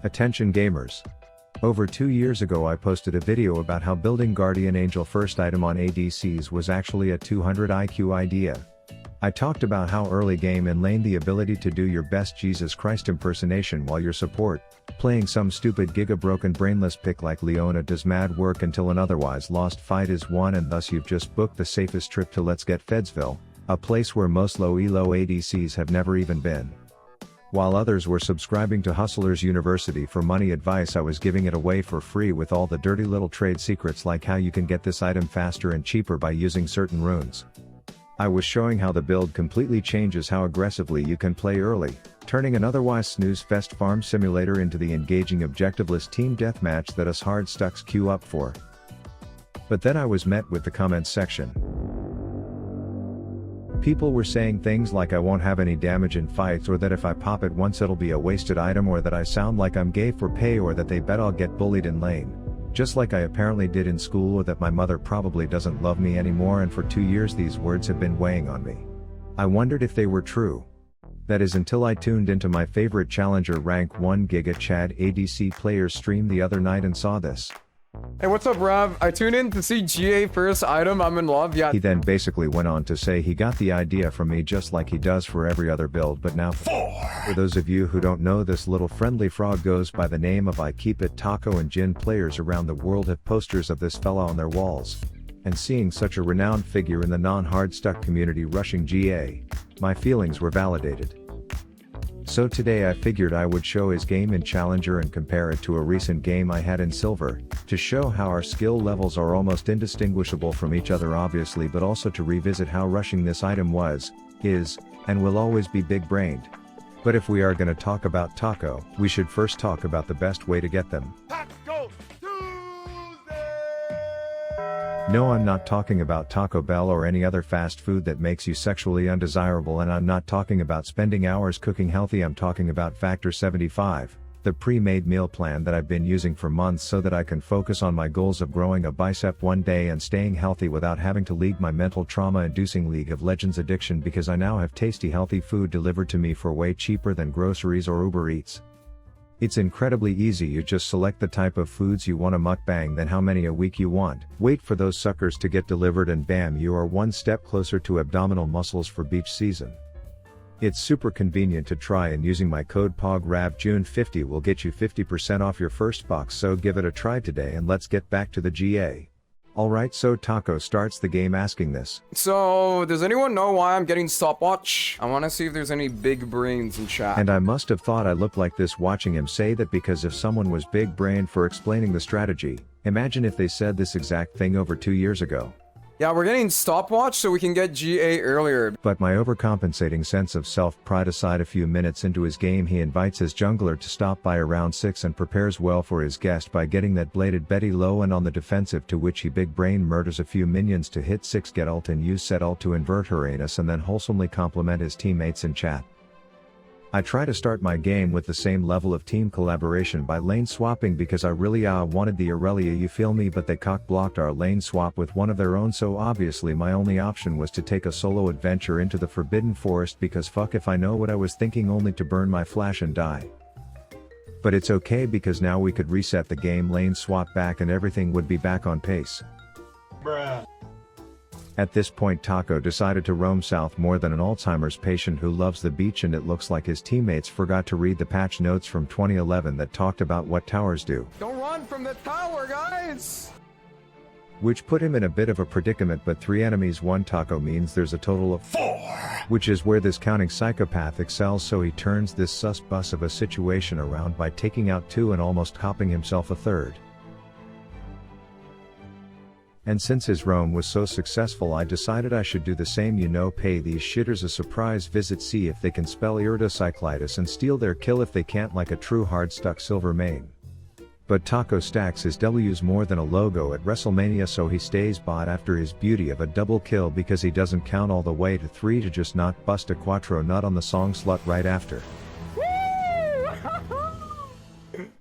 Attention gamers. Over 2 years ago I posted a video about how building Guardian Angel first item on ADCs was actually a 200 IQ idea. I talked about how early game in lane the ability to do your best Jesus Christ impersonation while you're support, playing some stupid giga broken brainless pick like Leona does mad work until an otherwise lost fight is won, and thus you've just booked the safest trip to Let's Get Fedsville, a place where most low elo ADCs have never even been. While others were subscribing to Hustlers University for money advice, I was giving it away for free with all the dirty little trade secrets like how you can get this item faster and cheaper by using certain runes. I was showing how the build completely changes how aggressively you can play early, turning an otherwise snooze fest farm simulator into the engaging objectiveless team deathmatch that us hard stucks queue up for. But then I was met with the comments section. People were saying things like I won't have any damage in fights, or that if I pop it once it'll be a wasted item, or that I sound like I'm gay for pay, or that they bet I'll get bullied in lane, just like I apparently did in school, or that my mother probably doesn't love me anymore, and for 2 years these words have been weighing on me. I wondered if they were true. That is until I tuned into my favorite challenger rank 1 Giga Chad ADC player's stream the other night and saw this. Hey, what's up, Rav? I tuned in to see GA first item. I'm in love. Yeah. He then basically went on to say he got the idea from me just like he does for every other build, but now for those of you who don't know, this little friendly frog goes by the name of I Keep It Taco, and Jin players around the world have posters of this fella on their walls. And seeing such a renowned figure in the non-hard stuck community rushing GA, my feelings were validated. So today I figured I would show his game in Challenger and compare it to a recent game I had in Silver, to show how our skill levels are almost indistinguishable from each other obviously, but also to revisit how rushing this item was, is, and will always be big-brained. But if we are gonna talk about taco, we should first talk about the best way to get them. No, I'm not talking about Taco Bell or any other fast food that makes you sexually undesirable, and I'm not talking about spending hours cooking healthy. I'm talking about Factor 75, the pre-made meal plan that I've been using for months so that I can focus on my goals of growing a bicep one day and staying healthy without having to league my mental trauma-inducing League of Legends addiction, because I now have tasty healthy food delivered to me for way cheaper than groceries or Uber Eats. It's incredibly easy. You just select the type of foods you want to mukbang, then how many a week you want, wait for those suckers to get delivered, and bam, you are one step closer to abdominal muscles for beach season. It's super convenient to try, and using my code POGRAVJUNE50 will get you 50% off your first box, so give it a try today and let's get back to the GA. Alright, so Taco starts the game asking this. So, does anyone know why I'm getting stopwatch? I want to see if there's any big brains in chat. And I must have thought I looked like this watching him say that, because if someone was big brained for explaining the strategy, imagine if they said this exact thing over 2 years ago. Yeah, we're getting stopwatch so we can get GA earlier. But my overcompensating sense of self-pride aside, a few minutes into his game he invites his jungler to stop by around 6 and prepares well for his guest by getting that bladed Betty low and on the defensive, to which he big brain murders a few minions to hit 6, get ult and use set ult to invert her anus, and then wholesomely compliment his teammates in chat. I try to start my game with the same level of team collaboration by lane swapping, because I really wanted the Aurelia, you feel me, but they cock blocked our lane swap with one of their own, so obviously my only option was to take a solo adventure into the Forbidden Forest, because fuck if I know what I was thinking, only to burn my flash and die. But it's okay, because now we could reset the game, lane swap back, and everything would be back on pace. Bruh. At this point Taco decided to roam south more than an Alzheimer's patient who loves the beach, and it looks like his teammates forgot to read the patch notes from 2011 that talked about what towers do. Don't run from the tower, guys! Which put him in a bit of a predicament, but 3 enemies 1 Taco means there's a total of 4, which is where this counting psychopath excels, so he turns this sus bus of a situation around by taking out 2 and almost hopping himself a 3rd. And since his roam was so successful, I decided I should do the same, pay these shitters a surprise visit, see if they can spell iridocyclitis and steal their kill if they can't, like a true hard-stuck silver main. But Taco stacks his W's more than a logo at WrestleMania, so he stays bot after his beauty of a double kill, because he doesn't count all the way to 3 to just not bust a quattro nut on the song Slut right after.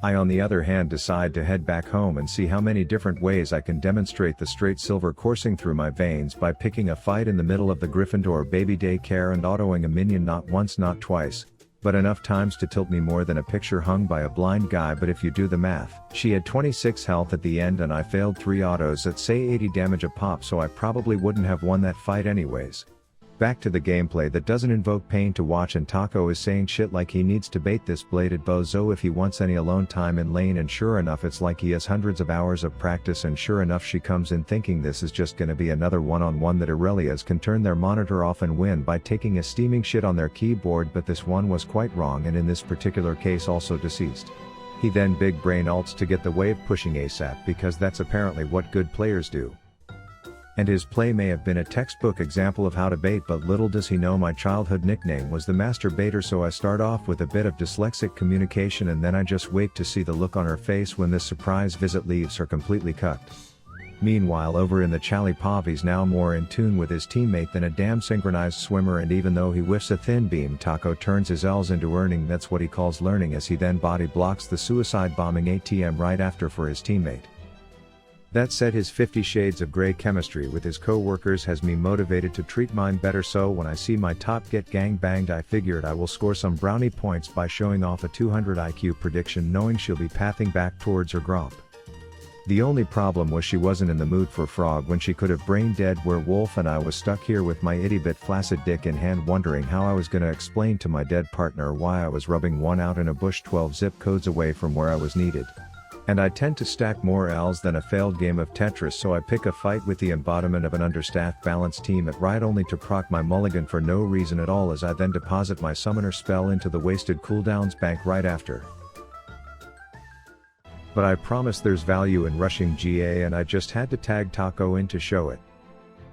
I on the other hand decide to head back home and see how many different ways I can demonstrate the straight silver coursing through my veins by picking a fight in the middle of the Gryffindor baby daycare and autoing a minion not once not twice, but enough times to tilt me more than a picture hung by a blind guy. But if you do the math, she had 26 health at the end and I failed 3 autos at say 80 damage a pop, so I probably wouldn't have won that fight anyways. Back to the gameplay that doesn't invoke pain to watch, and Taco is saying shit like he needs to bait this bladed bozo if he wants any alone time in lane, and sure enough it's like he has hundreds of hours of practice, and sure enough she comes in thinking this is just gonna be another one-on-one that Aurelias can turn their monitor off and win by taking a steaming shit on their keyboard, but this one was quite wrong, and in this particular case also deceased. He then big brain ults to get the wave pushing ASAP because that's apparently what good players do. And his play may have been a textbook example of how to bait, but little does he know my childhood nickname was the Master Baiter, so I start off with a bit of dyslexic communication and then I just wait to see the look on her face when this surprise visit leaves her completely cucked. Meanwhile over in the Chalipav he's now more in tune with his teammate than a damn synchronized swimmer, and even though he whiffs a thin beam, Taco turns his L's into earning. That's what he calls learning, as he then body blocks the suicide bombing ATM right after for his teammate. That said, his 50 shades of grey chemistry with his co-workers has me motivated to treat mine better, so when I see my top get gang banged I figured I will score some brownie points by showing off a 200 IQ prediction, knowing she'll be pathing back towards her gromp. The only problem was she wasn't in the mood for frog when she could have brain dead werewolf, and I was stuck here with my itty bit flaccid dick in hand wondering how I was gonna explain to my dead partner why I was rubbing one out in a bush 12 zip codes away from where I was needed. And I tend to stack more L's than a failed game of Tetris, so I pick a fight with the embodiment of an understaffed balanced team at right only to proc my mulligan for no reason at all, as I then deposit my summoner spell into the wasted cooldowns bank right after. But I promise there's value in rushing GA, and I just had to tag Taco in to show it.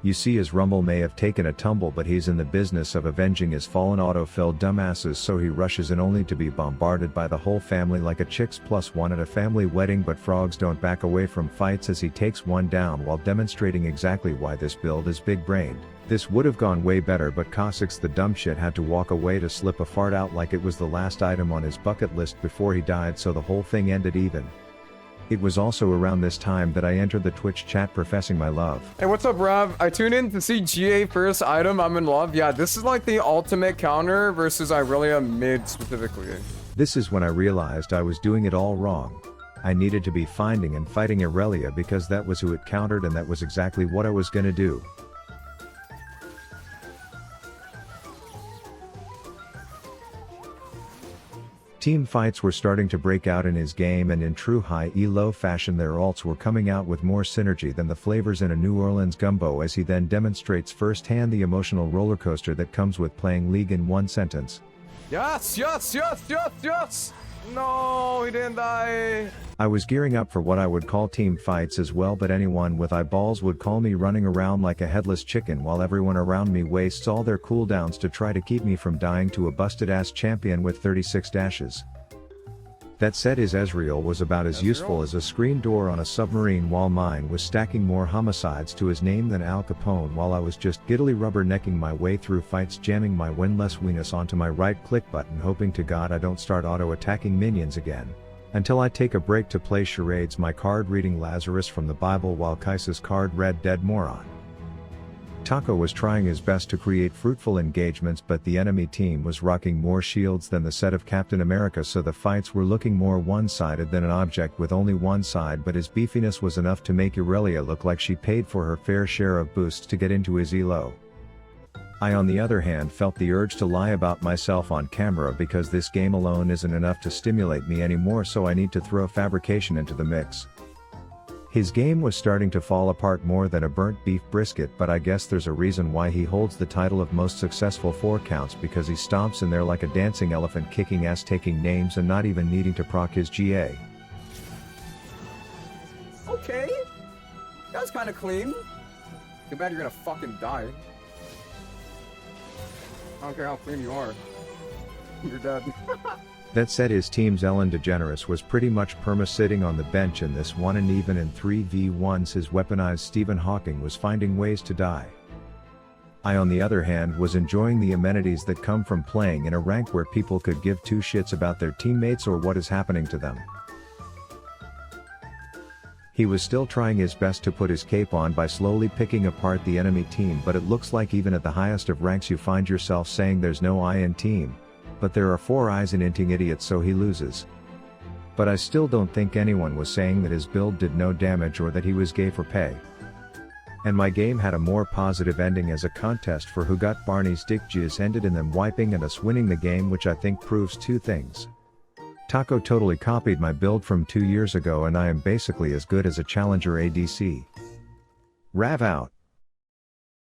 You see, his rumble may have taken a tumble, but he's in the business of avenging his fallen autofill dumbasses, so he rushes in only to be bombarded by the whole family like a chicks plus one at a family wedding. But frogs don't back away from fights as he takes one down while demonstrating exactly why this build is big brained. This would have gone way better, but Cossacks the dumb shit had to walk away to slip a fart out like it was the last item on his bucket list before he died, so the whole thing ended even. It was also around this time that I entered the Twitch chat professing my love. Hey, what's up, Rav? I tuned in to see GA first item. I'm in love. Yeah, this is like the ultimate counter versus Irelia mid specifically. This is when I realized I was doing it all wrong. I needed to be finding and fighting Aurelia because that was who it countered, and that was exactly what I was gonna do. Team fights were starting to break out in his game, and in true high elo fashion their ults were coming out with more synergy than the flavors in a New Orleans gumbo, as he then demonstrates firsthand the emotional rollercoaster that comes with playing League in one sentence. Yes, yes, yes, yes, yes! No, he didn't die. I was gearing up for what I would call team fights as well, but anyone with eyeballs would call me running around like a headless chicken while everyone around me wastes all their cooldowns to try to keep me from dying to a busted ass champion with 36 dashes. That said, his Ezreal was about as useful as a screen door on a submarine, while mine was stacking more homicides to his name than Al Capone, while I was just giddily rubbernecking my way through fights, jamming my winless weenus onto my right click button, hoping to God I don't start auto-attacking minions again. Until I take a break to play charades, my card reading Lazarus from the Bible while Kaisa's card read Dead Moron. Taco was trying his best to create fruitful engagements, but the enemy team was rocking more shields than the set of Captain America, so the fights were looking more one-sided than an object with only one side, but his beefiness was enough to make Aurelia look like she paid for her fair share of boosts to get into his elo. I, on the other hand, felt the urge to lie about myself on camera because this game alone isn't enough to stimulate me anymore, so I need to throw fabrication into the mix. His game was starting to fall apart more than a burnt beef brisket, but I guess there's a reason why he holds the title of most successful 4 counts, because he stomps in there like a dancing elephant, kicking ass, taking names, and not even needing to proc his GA. Okay. That's kind of clean. Too bad you're gonna fucking die. I don't care how clean you are. You're dead. That said, his team's Ellen DeGeneres was pretty much perma-sitting on the bench in this one, and even in 3v1s his weaponized Stephen Hawking was finding ways to die. I, on the other hand, was enjoying the amenities that come from playing in a rank where people could give 2 shits about their teammates or what is happening to them. He was still trying his best to put his cape on by slowly picking apart the enemy team, but it looks like even at the highest of ranks you find yourself saying there's no I in team. but there are 4 eyes in inting idiots, so he loses. But I still don't think anyone was saying that his build did no damage or that he was gay for pay. And my game had a more positive ending, as a contest for who got Barney's dick jizz ended in them wiping and us winning the game, which I think proves 2 things. Taco totally copied my build from 2 years ago and I am basically as good as a challenger ADC. Rav out.